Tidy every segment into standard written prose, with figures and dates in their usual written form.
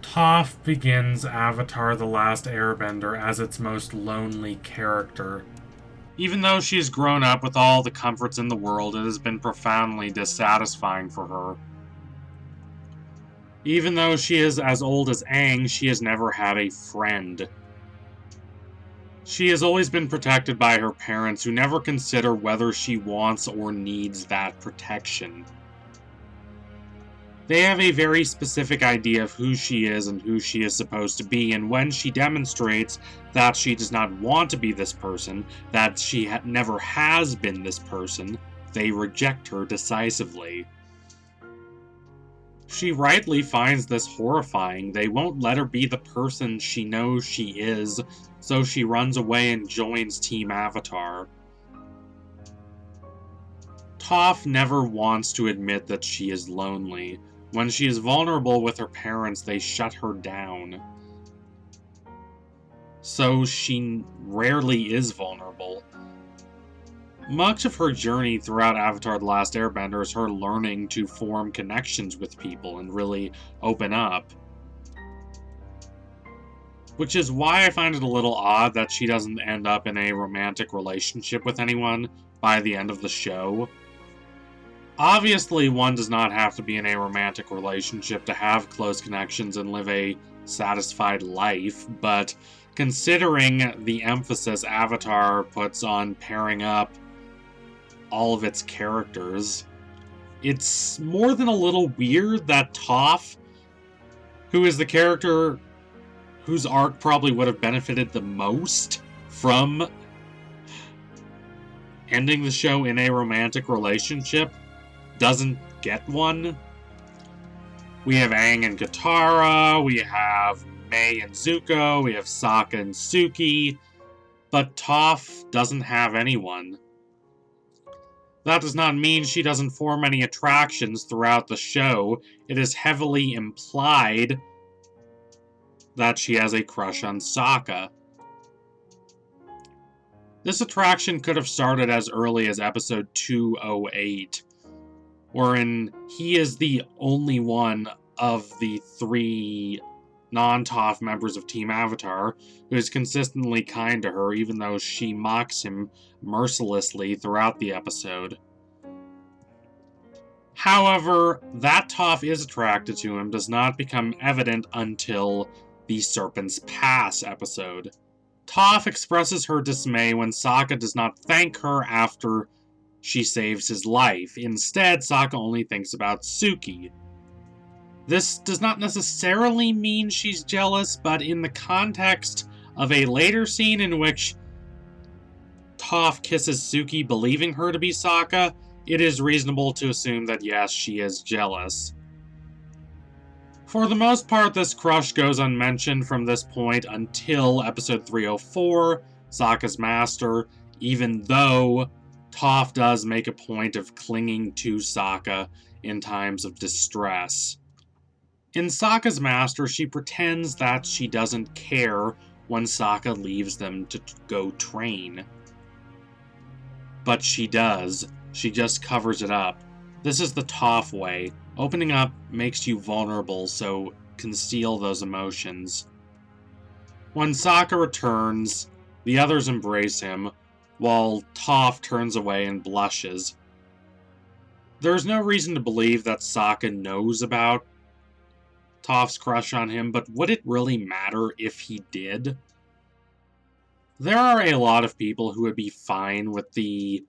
Toph begins Avatar The Last Airbender as its most lonely character. Even though she has grown up with all the comforts in the world, it has been profoundly dissatisfying for her. Even though she is as old as Aang, she has never had a friend. She has always been protected by her parents, who never consider whether she wants or needs that protection. They have a very specific idea of who she is and who she is supposed to be, and when she demonstrates that she does not want to be this person, that she never has been this person, they reject her decisively. She rightly finds this horrifying. They won't let her be the person she knows she is, so she runs away and joins Team Avatar. Toph never wants to admit that she is lonely. When she is vulnerable with her parents, they shut her down. So she rarely is vulnerable. Much of her journey throughout Avatar The Last Airbender is her learning to form connections with people and really open up. Which is why I find it a little odd that she doesn't end up in a romantic relationship with anyone by the end of the show. Obviously, one does not have to be in a romantic relationship to have close connections and live a satisfied life, but considering the emphasis Avatar puts on pairing up all of its characters, it's more than a little weird that Toph, who is the character whose arc probably would have benefited the most from ending the show in a romantic relationship, doesn't get one. We have Aang and Katara, we have Mei and Zuko, we have Sokka and Suki, but Toph doesn't have anyone. That does not mean she doesn't form any attractions throughout the show. It is heavily implied that she has a crush on Sokka. This attraction could have started as early as episode 208, wherein he is the only one of the three non-Toph members of Team Avatar who is consistently kind to her, even though she mocks him mercilessly throughout the episode. However, that Toph is attracted to him does not become evident until the Serpent's Pass episode. Toph expresses her dismay when Sokka does not thank her after she saves his life. Instead, Sokka only thinks about Suki. This does not necessarily mean she's jealous, but in the context of a later scene in which Toph kisses Suki believing her to be Sokka, it is reasonable to assume that yes, she is jealous. For the most part, this crush goes unmentioned from this point until episode 304, Sokka's Master, even though Toph does make a point of clinging to Sokka in times of distress. In Sokka's Master, she pretends that she doesn't care when Sokka leaves them to go train. But she does. She just covers it up. This is the Toph way. Opening up makes you vulnerable, so conceal those emotions. When Sokka returns, the others embrace him, while Toph turns away and blushes. There's no reason to believe that Sokka knows about Toph's crush on him, but would it really matter if he did? There are a lot of people who would be fine with the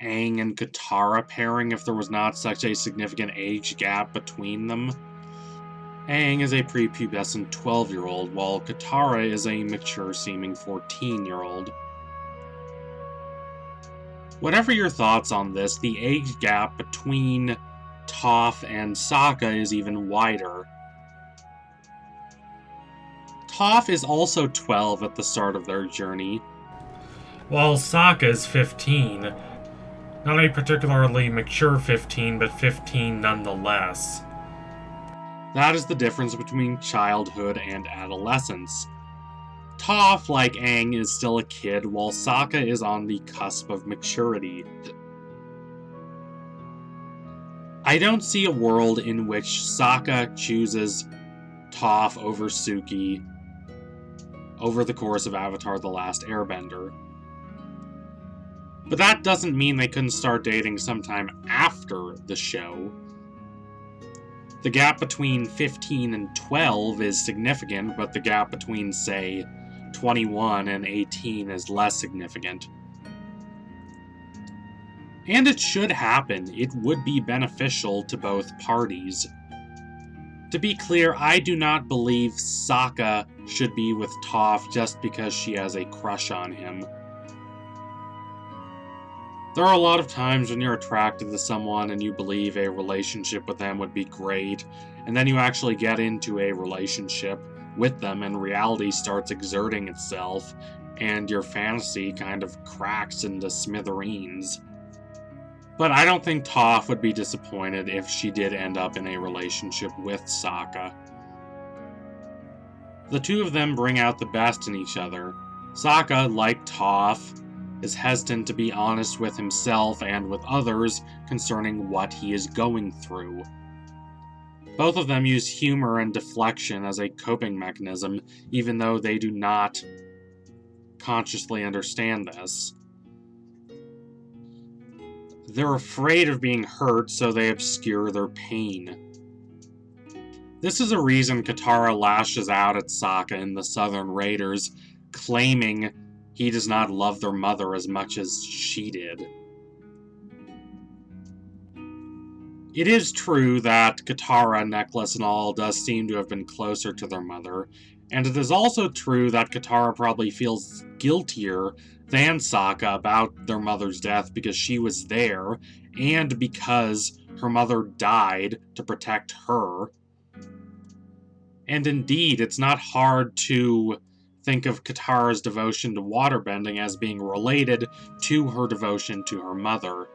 Aang and Katara pairing if there was not such a significant age gap between them. Aang is a prepubescent 12-year-old, while Katara is a mature-seeming 14-year-old. Whatever your thoughts on this, the age gap between Toph and Sokka is even wider. Toph is also 12 at the start of their journey, while Sokka is 15. Not a particularly mature 15, but 15 nonetheless. That is the difference between childhood and adolescence. Toph, like Aang, is still a kid, while Sokka is on the cusp of maturity. I don't see a world in which Sokka chooses Toph over Suki over the course of Avatar: The Last Airbender. But that doesn't mean they couldn't start dating sometime after the show. The gap between 15 and 12 is significant, but the gap between, say, 21 and 18 is less significant. And it should happen. It would be beneficial to both parties. To be clear, I do not believe Sokka should be with Toph just because she has a crush on him. There are a lot of times when you're attracted to someone and you believe a relationship with them would be great, and then you actually get into a relationship with them and reality starts exerting itself, and your fantasy kind of cracks into smithereens. But I don't think Toph would be disappointed if she did end up in a relationship with Sokka. The two of them bring out the best in each other. Sokka, like Toph, is hesitant to be honest with himself and with others concerning what he is going through. Both of them use humor and deflection as a coping mechanism, even though they do not consciously understand this. They're afraid of being hurt, so they obscure their pain. This is a reason Katara lashes out at Sokka in the Southern Raiders, claiming he does not love their mother as much as she did. It is true that Katara, Necklace, and all does seem to have been closer to their mother, and it is also true that Katara probably feels guiltier than Sokka about their mother's death because she was there, and because her mother died to protect her. And indeed, it's not hard to think of Katara's devotion to waterbending as being related to her devotion to her mother.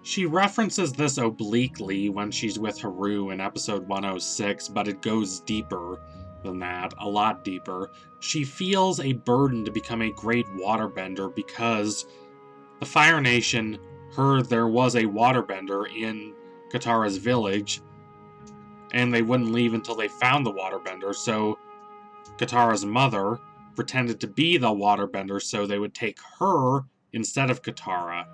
She references this obliquely when she's with Haru in episode 106, but it goes deeper than that, a lot deeper. She feels a burden to become a great waterbender because the Fire Nation heard there was a waterbender in Katara's village, and they wouldn't leave until they found the waterbender, so Katara's mother pretended to be the waterbender so they would take her instead of Katara.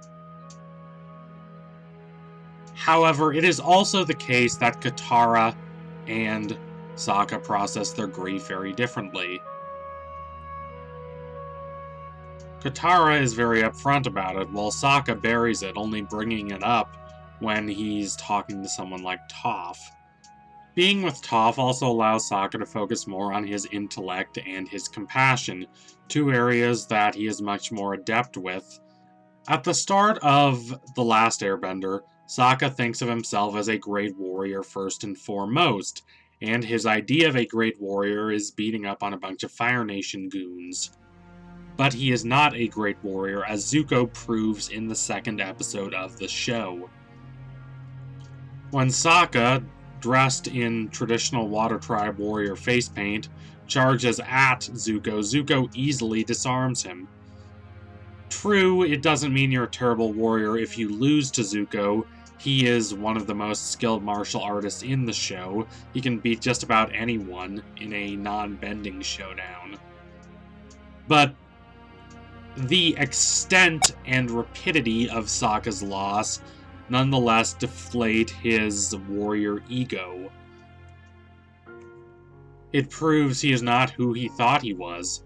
However, it is also the case that Katara and Sokka process their grief very differently. Katara is very upfront about it, while Sokka buries it, only bringing it up when he's talking to someone like Toph. Being with Toph also allows Sokka to focus more on his intellect and his compassion, two areas that he is much more adept with. At the start of The Last Airbender, Sokka thinks of himself as a great warrior first and foremost, and his idea of a great warrior is beating up on a bunch of Fire Nation goons. But he is not a great warrior, as Zuko proves in the second episode of the show. When Sokka, dressed in traditional Water Tribe warrior face paint, charges at Zuko, Zuko easily disarms him. True, it doesn't mean you're a terrible warrior if you lose to Zuko. He is one of the most skilled martial artists in the show. He can beat just about anyone in a non-bending showdown. But the extent and rapidity of Sokka's loss nonetheless deflate his warrior ego. It proves he is not who he thought he was.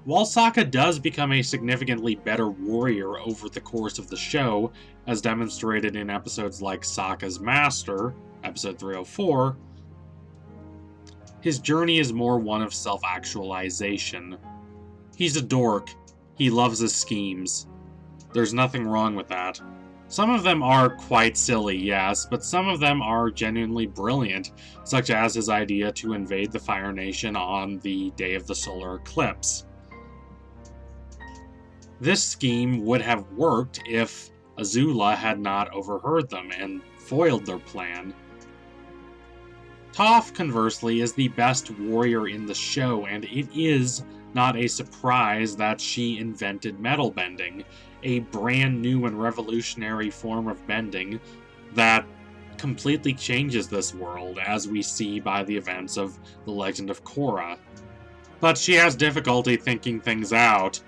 While Sokka does become a significantly better warrior over the course of the show, as demonstrated in episodes like Sokka's Master, episode 304, his journey is more one of self-actualization. He's a dork. He loves his schemes. There's nothing wrong with that. Some of them are quite silly, yes, but some of them are genuinely brilliant, such as his idea to invade the Fire Nation on the day of the solar eclipse. This scheme would have worked if Azula had not overheard them and foiled their plan. Toph, conversely, is the best warrior in the show, and it is not a surprise that she invented metal bending, a brand new and revolutionary form of bending that completely changes this world, as we see by the events of The Legend of Korra. But she has difficulty thinking things out,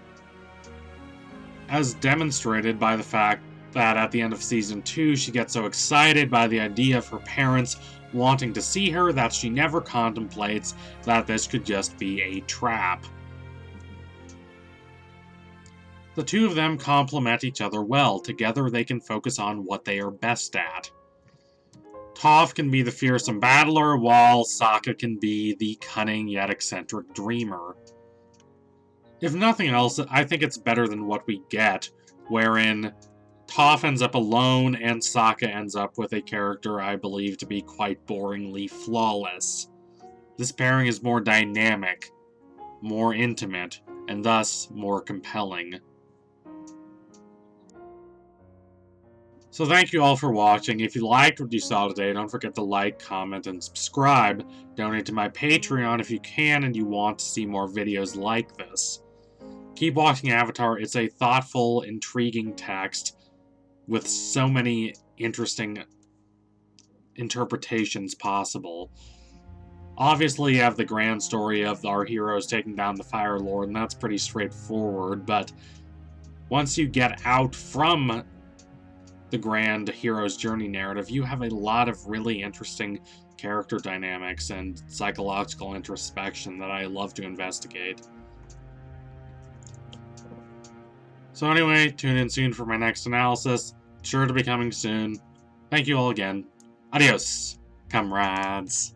as demonstrated by the fact that at the end of Season 2, she gets so excited by the idea of her parents wanting to see her that she never contemplates that this could just be a trap. The two of them complement each other well. Together they can focus on what they are best at. Toph can be the fearsome battler, while Sokka can be the cunning yet eccentric dreamer. If nothing else, I think it's better than what we get, wherein Toph ends up alone and Sokka ends up with a character I believe to be quite boringly flawless. This pairing is more dynamic, more intimate, and thus more compelling. So thank you all for watching. If you liked what you saw today, don't forget to like, comment, and subscribe. Donate to my Patreon if you can and you want to see more videos like this. Keep watching Avatar. It's a thoughtful, intriguing text with so many interesting interpretations possible. Obviously, you have the grand story of our heroes taking down the Fire Lord, and that's pretty straightforward, but once you get out from the grand hero's journey narrative, you have a lot of really interesting character dynamics and psychological introspection that I love to investigate. So anyway, tune in soon for my next analysis. Sure to be coming soon. Thank you all again. Adios, comrades.